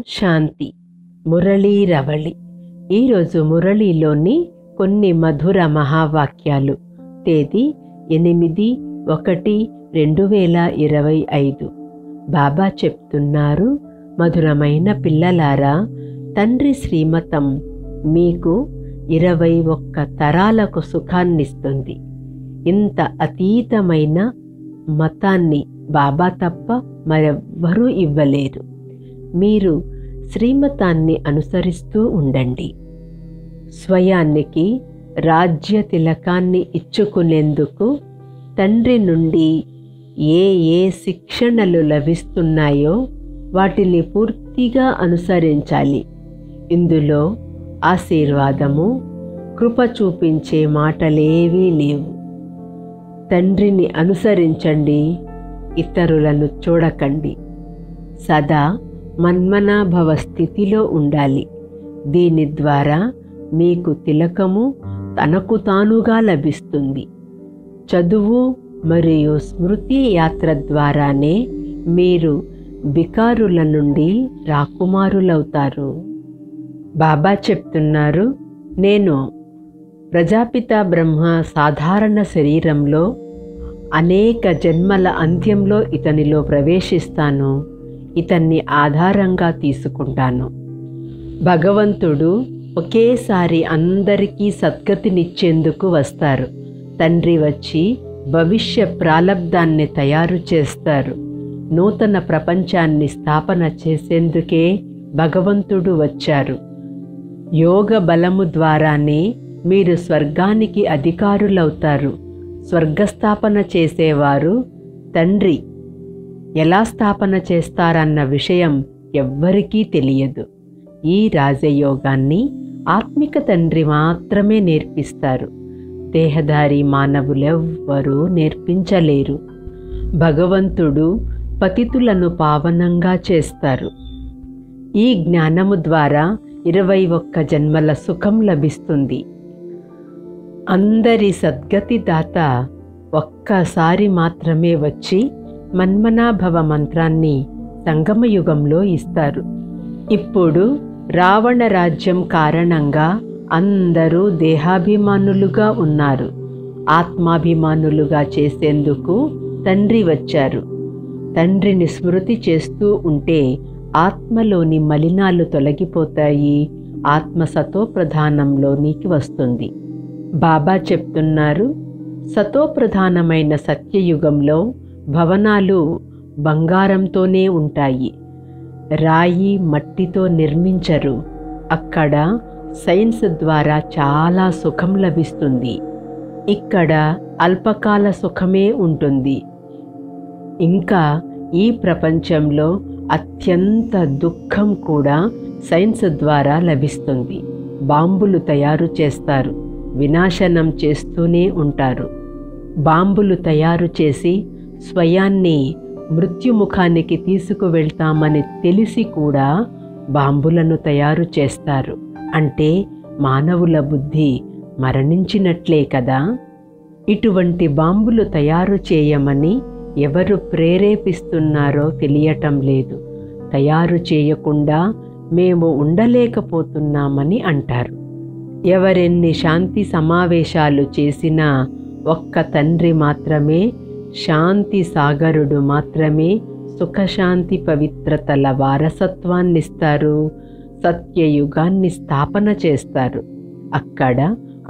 శాంతి మురళీ రవళి. ఈరోజు మురళీలోని కొన్ని మధుర మహావాక్యాలు. తేదీ 8/1/2025. బాబా చెప్తున్నారు, మధురమైన పిల్లలారా, తండ్రి శ్రీమతం మీకు 21 తరాలకు సుఖాన్నిస్తుంది. ఇంత అతీతమైన మతాన్ని బాబా తప్ప మరెవ్వరూ ఇవ్వలేరు. మీరు శ్రీమతాన్ని అనుసరిస్తూ ఉండండి. స్వయానికి రాజ్య తిలకాన్ని ఇచ్చుకునేందుకు తండ్రి నుండి ఏ ఏ శిక్షణలు లభిస్తున్నాయో వాటిని పూర్తిగా అనుసరించాలి. ఇందులో ఆశీర్వాదము, కృప చూపించే మాటలేవీ లేవు. తండ్రిని అనుసరించండి, ఇతరులను చూడకండి. సదా మన్మనాభవ స్థితిలో ఉండాలి. దీని ద్వారా మీకు తిలకము తనకు తానుగా లభిస్తుంది. చదువు మరియు స్మృతి యాత్ర ద్వారానే మీరు బికారుల నుండి రాకుమారులవుతారు. బాబా చెప్తున్నారు, నేను ప్రజాపిత బ్రహ్మ సాధారణ శరీరంలో అనేక జన్మల అంత్యంలో ఇతనిలో ప్రవేశిస్తాను. ఇతన్ని ఆధారంగా తీసుకుంటాను. భగవంతుడు ఒకేసారి అందరికీ సద్గతినిచ్చేందుకు వస్తారు. తండ్రి వచ్చి భవిష్య ప్రాలబ్ధాన్ని తయారు చేస్తారు. నూతన ప్రపంచాన్ని స్థాపన చేసేందుకే భగవంతుడు వచ్చారు. యోగ బలము ద్వారానే మీరు స్వర్గానికి అధికారులవుతారు. స్వర్గస్థాపన చేసేవారు తండ్రి ఎలా స్థాపన చేస్తారన్న విషయం ఎవ్వరికీ తెలియదు. ఈ రాజయోగాన్ని ఆత్మిక తండ్రి మాత్రమే నేర్పిస్తారు. దేహధారి మానవులెవ్వరూ నేర్పించలేరు. భగవంతుడు పతితులను పావనంగా చేస్తారు. ఈ జ్ఞానము ద్వారా 21 జన్మల సుఖం లభిస్తుంది. అందరి సద్గతి దాత ఒక్కసారి మాత్రమే వచ్చి మన్మనాభవ మంత్రాన్ని సంగమయుగంలో ఇస్తారు. ఇప్పుడు రావణ రాజ్యం కారణంగా అందరూ దేహాభిమానులుగా ఉన్నారు. ఆత్మాభిమానులుగా చేసేందుకు తండ్రి వచ్చారు. తండ్రిని స్మృతి చేస్తూ ఉంటే ఆత్మలోని మలినాలు తొలగిపోతాయి. ఆత్మ సతోప్రధానంలోనికి వస్తుంది. బాబా చెప్తున్నారు, సతోప్రధానమైన సత్యయుగంలో భవనాలు బంగారంతోనే ఉంటాయి. రాయి మట్టితో నిర్మించరు. అక్కడ సైన్స్ ద్వారా చాలా సుఖం లభిస్తుంది. ఇక్కడ అల్పకాల సుఖమే ఉంటుంది. ఇంకా ఈ ప్రపంచంలో అత్యంత దుఃఖం కూడా సైన్స్ ద్వారా లభిస్తుంది. బాంబులు తయారు చేస్తారు, వినాశనం చేస్తూనే ఉంటారు. బాంబులు తయారు చేసి స్వయాన్ని మృత్యుముఖానికి తీసుకువెళ్తామని తెలిసి కూడా బాంబులను తయారు చేస్తారు. అంటే మానవుల బుద్ధి మరణించినట్లే కదా. ఇటువంటి బాంబులు తయారు చేయమని ఎవరు ప్రేరేపిస్తున్నారో తెలియటం లేదు. తయారు చేయకుండా మేము ఉండలేకపోతున్నామని అంటారు. ఎవరెన్ని శాంతి సమావేశాలు చేసినా ఒక్క తండ్రి మాత్రమే, శాంతి సాగరుడు మాత్రమే సుఖశాంతి పవిత్రతల వారసత్వాన్నిస్తారు. సత్యయుగాన్ని స్థాపన చేస్తారు. అక్కడ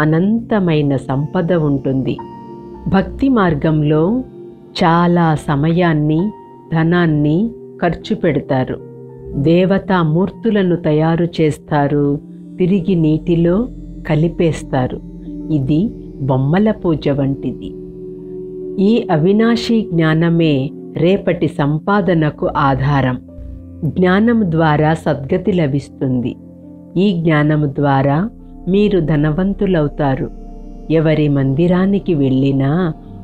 అనంతమైన సంపద ఉంటుంది. భక్తి మార్గంలో చాలా సమయాన్ని, ధనాన్ని ఖర్చు పెడతారు. దేవతామూర్తులను తయారు చేస్తారు, తిరిగి నీటిలో కలిపేస్తారు. ఇది బొమ్మల పూజ వంటిది. ఈ అవినాశీ జ్ఞానమే రేపటి సంపాదనకు ఆధారం. జ్ఞానం ద్వారా సద్గతి లభిస్తుంది. ఈ జ్ఞానము ద్వారా మీరు ధనవంతులవుతారు. ఎవరి మందిరానికి వెళ్ళినా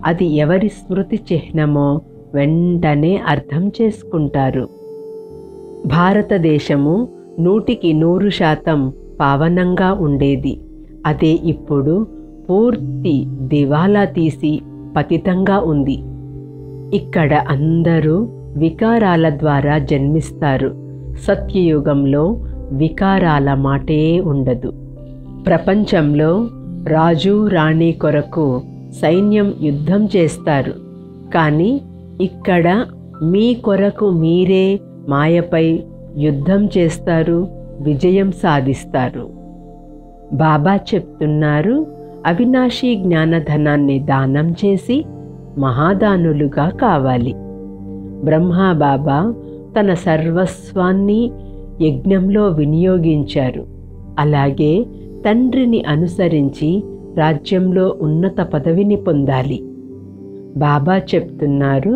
అది ఎవరి స్మృతి చిహ్నమో వెంటనే అర్థం చేసుకుంటారు. భారతదేశము 100% పావనంగా ఉండేది. అదే ఇప్పుడు పూర్తి దివాలా తీసి పతితంగా ఉంది. ఇక్కడ అందరూ వికారాల ద్వారా జన్మిస్తారు. సత్యయుగంలో వికారాల మాటే ఉండదు. ప్రపంచంలో రాజు రాణి కొరకు సైన్యం యుద్ధం చేస్తారు, కానీ ఇక్కడ మీ కొరకు మీరే మాయపై యుద్ధం చేస్తారు, విజయం సాధిస్తారు. బాబా చెప్తున్నారు, అవినాశీ జ్ఞానధనాన్ని దానం చేసి మహాదానులుగా కావాలి. బ్రహ్మా బాబా తన సర్వస్వాన్ని యజ్ఞంలో వినియోగించారు. అలాగే తండ్రిని అనుసరించి రాజ్యంలో ఉన్నత పదవిని పొందాలి. బాబా చెప్తున్నారు,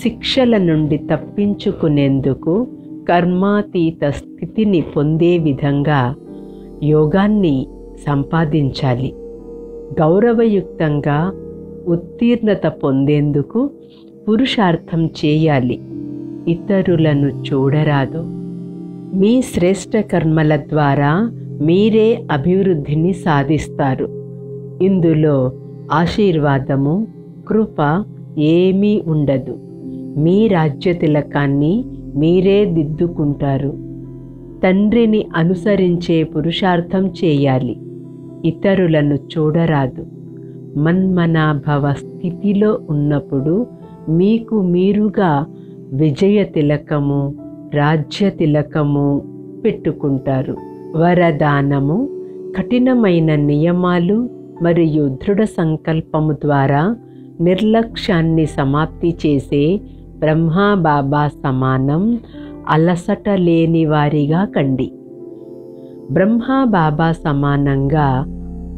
శిక్షల నుండి తప్పించుకునేందుకు కర్మాతీత స్థితిని పొందే విధంగా యోగాన్ని సంపాదించాలి. గౌరవయుక్తంగా ఉత్తీర్ణత పొందేందుకు పురుషార్థం చేయాలి. ఇతరులను చూడరాదు. మీ శ్రేష్ఠ కర్మల ద్వారా మీరే అభివృద్ధిని సాధిస్తారు. ఇందులో ఆశీర్వాదము, కృప ఏమీ ఉండదు. మీ రాజ్య తిలకాన్ని మీరే దిద్దుకుంటారు. తండ్రిని అనుసరించే పురుషార్థం చేయాలి. ఇతరులను చూడరాదు. మన్మనాభవ స్థితిలో ఉన్నప్పుడు మీకు మీరుగా విజయ తిలకము, రాజ్య తిలకము పెట్టుకుంటారు. వరదానము, కఠినమైన నియమాలు మరియు దృఢ సంకల్పము ద్వారా నిర్లక్ష్యాన్ని సమాప్తి చేసే బ్రహ్మా బాబా సమానం అలసట లేని వారిగా కండి. బ్రహ్మా బాబా సమానంగా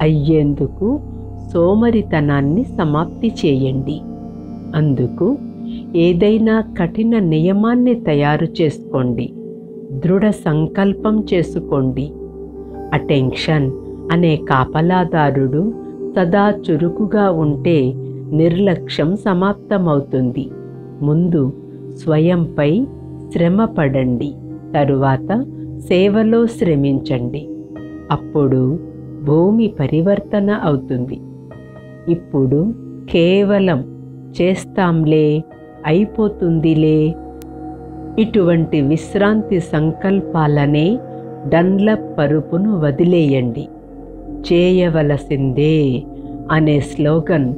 అయ్యేందుకు సోమరితనాన్ని సమాప్తి చేయండి. అందుకు ఏదైనా కఠిన నియమాన్ని తయారు చేసుకోండి. దృఢ సంకల్పం చేసుకోండి. అటెన్షన్ అనే కాపలాదారుడు సదా చురుకుగా ఉంటే నిర్లక్ష్యం సమాప్తమవుతుంది. ముందు స్వయంపై శ్రమ పడండి, తరువాత సేవలో శ్రమించండి. అప్పుడు భూమి పరివర్తన అవుతుంది. ఇప్పుడు కేవలం చేస్తాంలే, అయిపోతుందిలే, ఇటువంటి విశ్రాంతి సంకల్పాలనే డన్లప్ పరుపును వదిలేయండి. చేయవలసిందే అనే స్లోగన్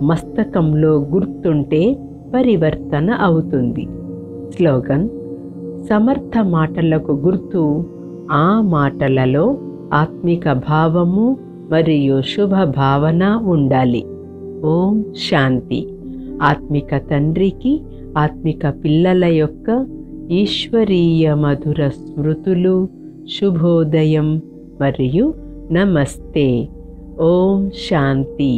మస్తకంలో గుర్తుంటే పరివర్తన అవుతుంది. స్లోగన్: సమర్థ మాటలకు గుర్తు ఆ మాటలలో ఆత్మిక భావము మరియు శుభ భావన ఉండాలి. ఓం శాంతి. ఆత్మిక తండ్రికి ఆత్మిక పిల్లల యొక్క ఈశ్వరీయ మధుర స్మృతులు, శుభోదయం మరియు నమస్తే. ఓం శాంతి.